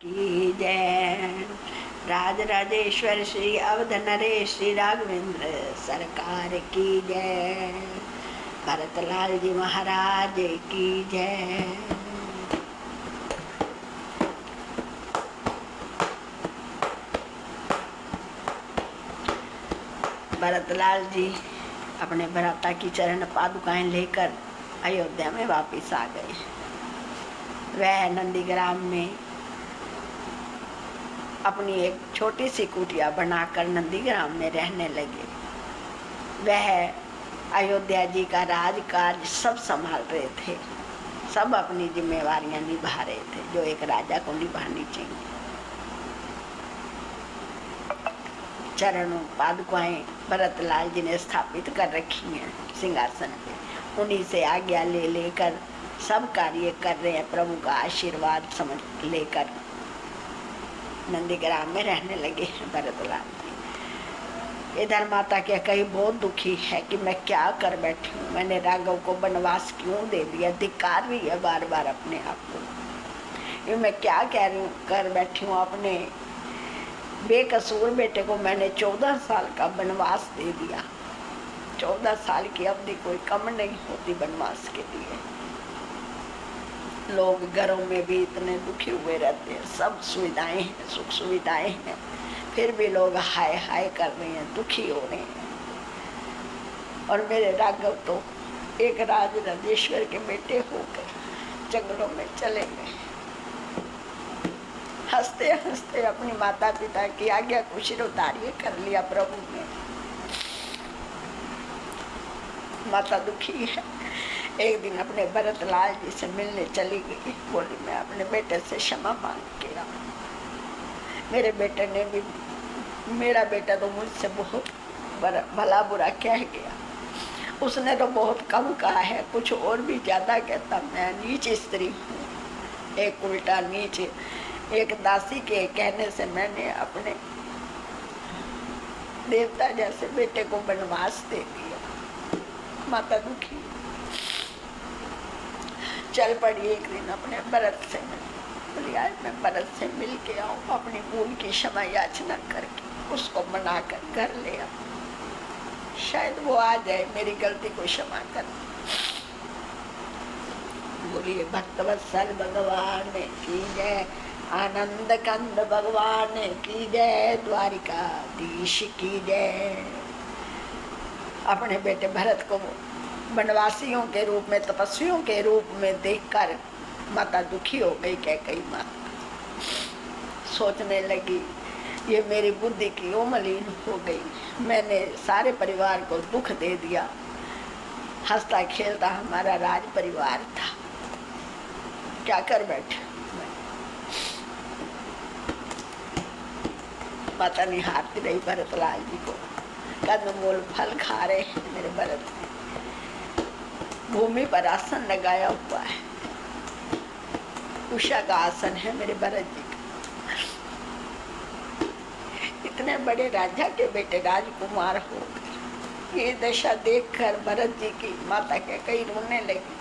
की जय। राज राजेश्वर श्री अवध नरेश श्री राघवेंद्र सरकार की जय। भरतलाल जी महाराज की जय। भरतलाल जी अपने भ्राता की चरण पादुकाएं लेकर अयोध्या में वापस आ गए। वह नंदीग्राम में अपनी एक छोटी सी कुटिया बनाकर नंदीग्राम में रहने लगे। वह अयोध्या जी का राजकाज सब संभाल रहे थे, सब अपनी जिम्मेवारियां निभा रहे थे जो एक राजा को निभानी चाहिए। चरणों पादुकाएं भरतलाल जी ने स्थापित कर रखी हैं सिंहासन पे। उन्हीं से आज्ञा ले लेकर सब कार्य कर रहे हैं, प्रभु का आशीर्वाद समझ लेकर नंदीग्राम में रहने लगे हैं भरतलाल जी। इधर माता क्या कही बहुत दुखी है कि मैं क्या कर बैठी हूँ, मैंने राघव को वनवास क्यों दे दिया। धिक्कार रही है बार बार अपने आप को, ये मैं क्या कह रही हूँ कर बैठी हूँ। अपने बेकसूर बेटे को मैंने 14 साल का वनवास दे दिया। 14 साल की अवधि कोई कम नहीं होती वनवास के लिए। लोग घरों में भी इतने दुखी हुए रहते हैं, सब सुविधाएं हैं, सुख सुविधाएं हैं, फिर भी लोग हाय हाय कर रहे हैं, दुखी हो रहे हैं। और मेरे राघव तो एक राज राजेश्वर के बेटे होकर जंगलों में चले गए। हंसते हंसते अपनी माता पिता की आज्ञा को शिरोधार्य कर लिया प्रभु ने। माता दुखी है। एक दिन अपने भरतलाल जी से मिलने चली गई। बोली मैं अपने बेटे से क्षमा मांग के आऊं। मेरे बेटे ने भी, मेरा बेटा तो मुझसे बहुत भला बुरा कह गया। उसने तो बहुत कम कहा है, कुछ और भी ज्यादा कहता। मैं नीच स्त्री हूँ, एक उल्टा नीच, एक दासी के कहने से मैंने अपने देवता जैसे बेटे को वनवास दे दिया। माता दुखी चल पड़ी। एक दिन अपने भरत से बोली आज मैं भरत से मिल के आऊँ, अपनी भूल की क्षमा याचना करके उसको मनाकर घर ले आऊँ, शायद वो आ जाए, मेरी गलती को क्षमा कर। बोलिए भक्तवत्सल भगवान की जय, आनंद कंद भगवान की जय, द्वारिकाधीश की जय। अपने बेटे भरत को वनवासियों के रूप में, तपस्वियों के रूप में देखकर माता दुखी हो गई। कैकेयी माता सोचने लगी ये मेरी बुद्धि क्यों मलिन हो गई, मैंने सारे परिवार को दुख दे दिया। हंसता खेलता हमारा राज परिवार था, क्या कर बैठे। माता निहारती रही भरतलाल जी को। कंदमूल फल खा रहे हैं मेरे भरत। भूमि पर आसन लगाया हुआ है, उषा का आसन है मेरे भरत जी का। इतने बड़े राजा के बेटे राजकुमार होकर ये दशा देखकर भरत जी की माता के कई रोने लगी।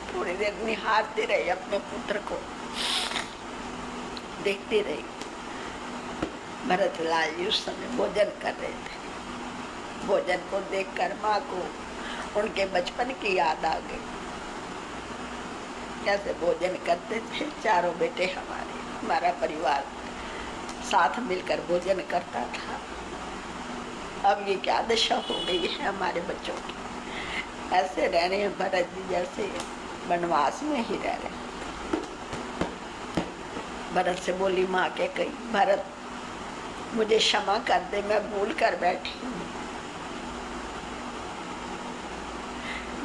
थोड़ी देर निहारती रही अपने पुत्र को, देखती रही। भरतलाल जी उस समय भोजन कर रहे थे। भोजन को देखकर माँ को उनके बचपन की याद आ गई। कैसे भोजन करते थे चारों बेटे हमारे, हमारा परिवार साथ मिलकर भोजन करता था। अब ये क्या दशा हो गई है हमारे बच्चों की। ऐसे रह रहे हैं भरत जी जैसे वनवास में ही रह रहे। भरत से बोली माँ के कही, भरत मुझे क्षमा कर दे, मैं भूल कर बैठी हूँ,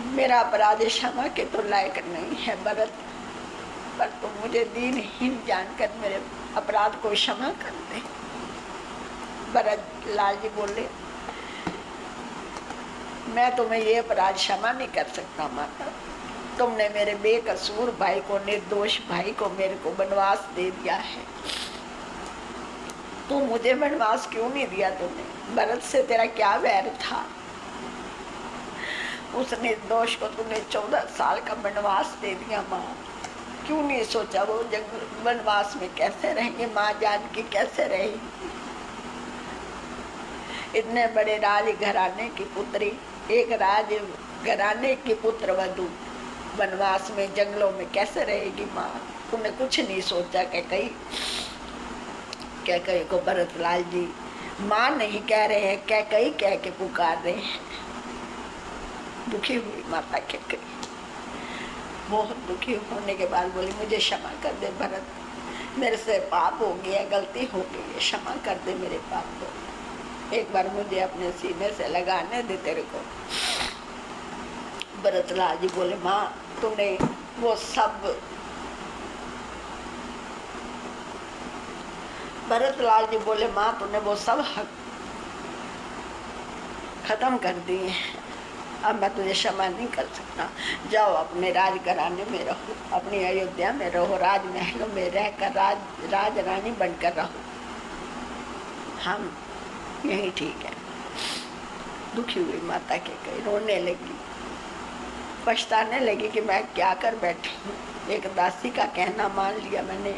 मेरा अपराध क्षमा के तो लायक नहीं है भरत, पर तुम मुझे दीनहीन जानकर मेरे अपराध को क्षमा कर दे। भरत लाल जी बोले मैं तुम्हें ये अपराध क्षमा नहीं कर सकता माता। तुमने मेरे बेकसूर भाई को, निर्दोष भाई को, मेरे को वनवास दे दिया है। तो मुझे वनवास क्यों नहीं दिया तुमने? भरत से तेरा क्या वैर था? उस निर्दोष को तुमने 14 साल का वनवास दे दिया माँ। क्यों नहीं सोचा वो जंगल वनवास में कैसे रहेंगे, माँ जानकी कैसे रहेगी। इतने बड़े राज घराने की पुत्री, एक राज घराने की पुत्र वधू वनवास में जंगलों में कैसे रहेगी माँ। तूने कुछ नहीं सोचा। कैकई को भरतलाल जी माँ नहीं कह रहे हैं, कैकई कह के पुकार रहे हैं। दुखी हुई माता कैकई, बहुत दुखी होने के बाद बोली मुझे क्षमा कर दे भरत, मेरे से पाप हो गया, गलती हो गई है, क्षमा कर दे मेरे पाप को, एक बार मुझे अपने सीने से लगाने दे तेरे को। भरतलाल जी बोले माँ तूने वो सब, भरतलाल जी बोले माँ तूने वो सब हक खत्म कर दिए, अब मैं तुझे क्षमा नहीं कर सकता। जाओ अपने राज घराने में रहो, अपनी अयोध्या में रहो, राजमहलों में रहकर राज रानी बनकर रहो, हम यही ठीक है। दुखी हुई माता कैकई, रोने लगी, पछताने लगी कि मैं क्या कर बैठी हूँ। एक दासी का कहना मान लिया मैंने,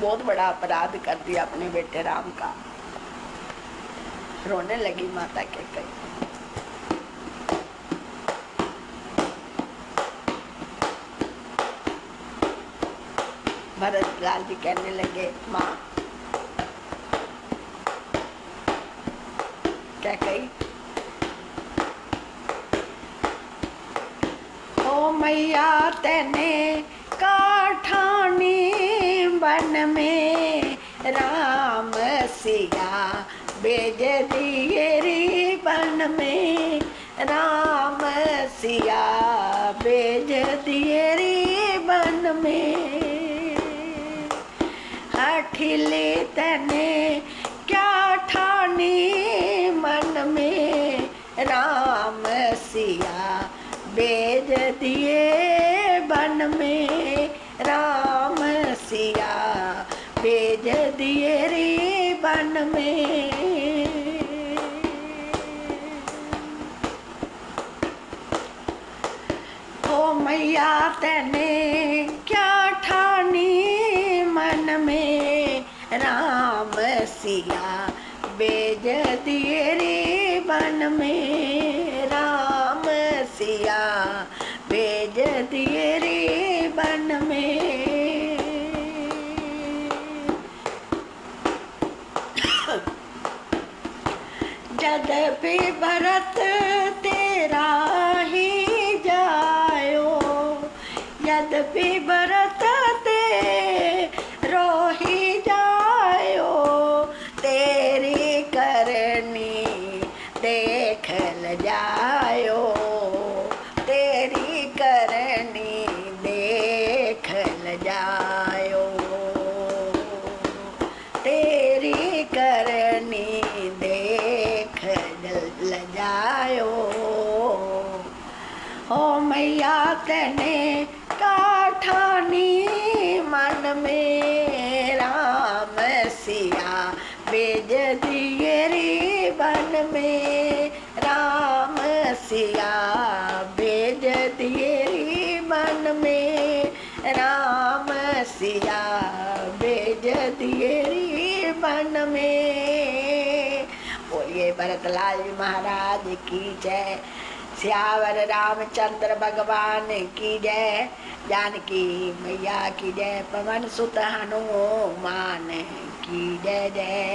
बहुत बड़ा अपराध कर दिया अपने बेटे राम का। रोने लगी माता कैकई। भरतलाल जी कहने लगे माँ कैकई, ओ मैया तेने काठानी बन में राम सिया भेज दिए रे बन में, राम सिया भेज दिए रे बन में। हठिले तने क्या ठानी मन में, राम सिया भेज दिए बन में, राम सिया भेज दिए रे बन में। ओ मैया तेने क्या ठानी मन में, राम सिया भेज दिए रे बन में, राम सिया भेज दिए रे बन में। यद्यपि भरत तेरा ही जायो, यद्यपि भरत तेरो ही जायो, तेरी करनी देख ल जायो, तेरी करनी देख ल जायो, तेरी करनी देख ल जायो। ओ मैया तेने काठानी मन में, राम सिया भेज दिए रे बन में, राम सिया भेज दिए रे बन में, राम सिया भेज दिए रे बन में। बोलिए भरतलाल महाराज की जय, श्यावर रामचंद्र भगवान की जय, जानकी मैया की जय, पवन सुत हनुमान की जय जय।